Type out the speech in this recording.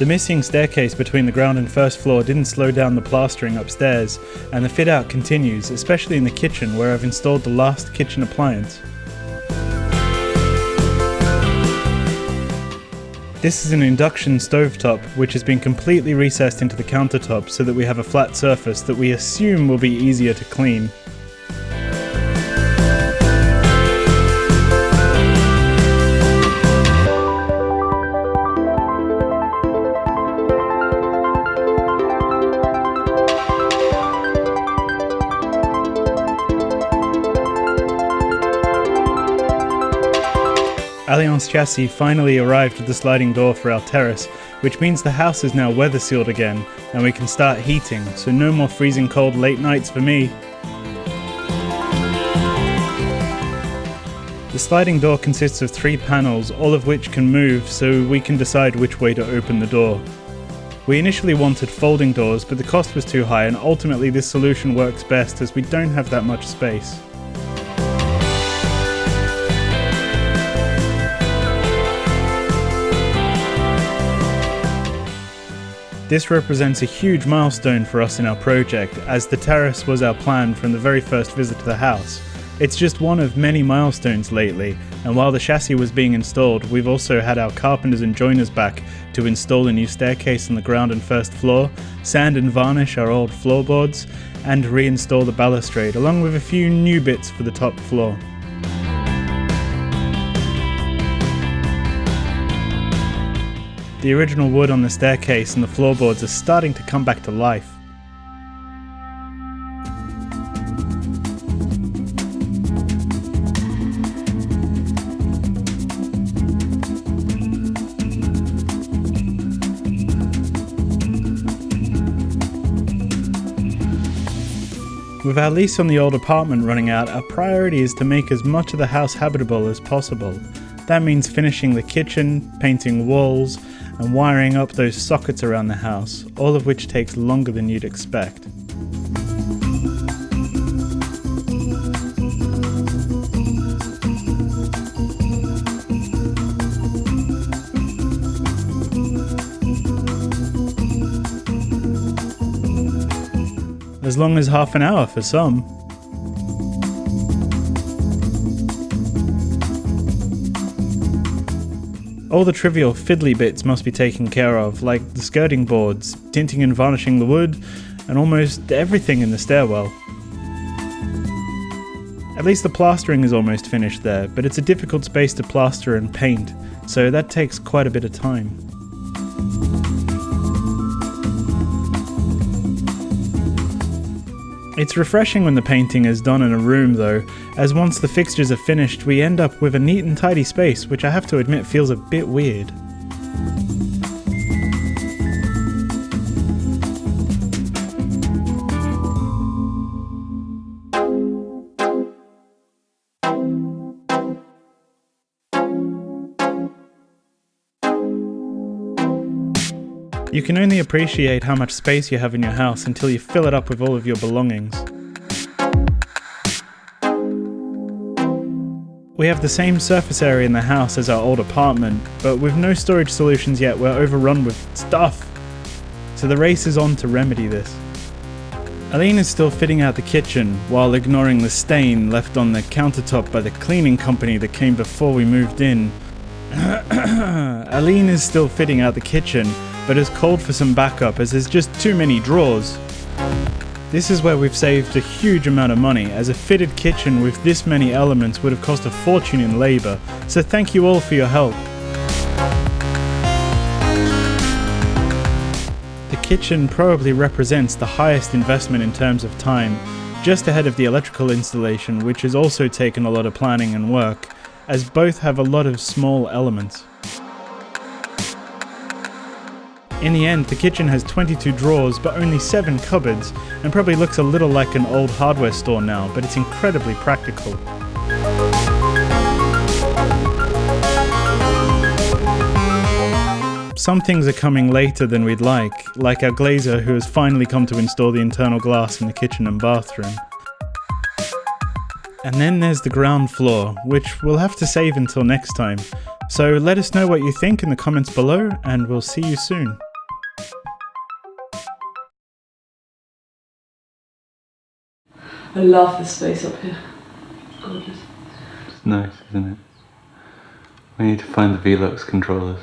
The missing staircase between the ground and first floor didn't slow down the plastering upstairs, and the fit out continues, especially in the kitchen where I've installed the last kitchen appliance. This is an induction stovetop which has been completely recessed into the countertop so that we have a flat surface that we assume will be easier to clean. Aline's chassis finally arrived with the sliding door for our terrace, which means the house is now weather sealed again and we can start heating, so no more freezing cold late nights for me. The sliding door consists of 3 panels, all of which can move so we can decide which way to open the door. We initially wanted folding doors, but the cost was too high, and ultimately this solution works best as we don't have that much space. This represents a huge milestone for us in our project, as the terrace was our plan from the very first visit to the house. It's just one of many milestones lately, and while the chassis was being installed, we've also had our carpenters and joiners back to install a new staircase on the ground and first floor, sand and varnish our old floorboards, and reinstall the balustrade, along with a few new bits for the top floor. The original wood on the staircase and the floorboards are starting to come back to life. With our lease on the old apartment running out, our priority is to make as much of the house habitable as possible. That means finishing the kitchen, painting walls, and wiring up those sockets around the house, all of which takes longer than you'd expect. As long as half an hour for some. All the trivial fiddly bits must be taken care of, like the skirting boards, tinting and varnishing the wood, and almost everything in the stairwell. At least the plastering is almost finished there, but it's a difficult space to plaster and paint, so that takes quite a bit of time. It's refreshing when the painting is done in a room though, as once the fixtures are finished we end up with a neat and tidy space, which I have to admit feels a bit weird. You can only appreciate how much space you have in your house until you fill it up with all of your belongings. We have the same surface area in the house as our old apartment, but with no storage solutions yet, we're overrun with stuff. So the race is on to remedy this. Aline is still fitting out the kitchen, while ignoring the stain left on the countertop by the cleaning company that came before we moved in. Aline is still fitting out the kitchen, but has called for some backup as there's just too many drawers. This is where we've saved a huge amount of money, as a fitted kitchen with this many elements would have cost a fortune in labour, so thank you all for your help. The kitchen probably represents the highest investment in terms of time, just ahead of the electrical installation, which has also taken a lot of planning and work, as both have a lot of small elements. In the end, the kitchen has 22 drawers but only 7 cupboards, and probably looks a little like an old hardware store now, but it's incredibly practical. Some things are coming later than we'd like our glazer who has finally come to install the internal glass in the kitchen and bathroom. And then there's the ground floor, which we'll have to save until next time. So let us know what you think in the comments below, and we'll see you soon. I love this space up here. Gorgeous. It's nice, isn't it? We need to find the Velux controllers.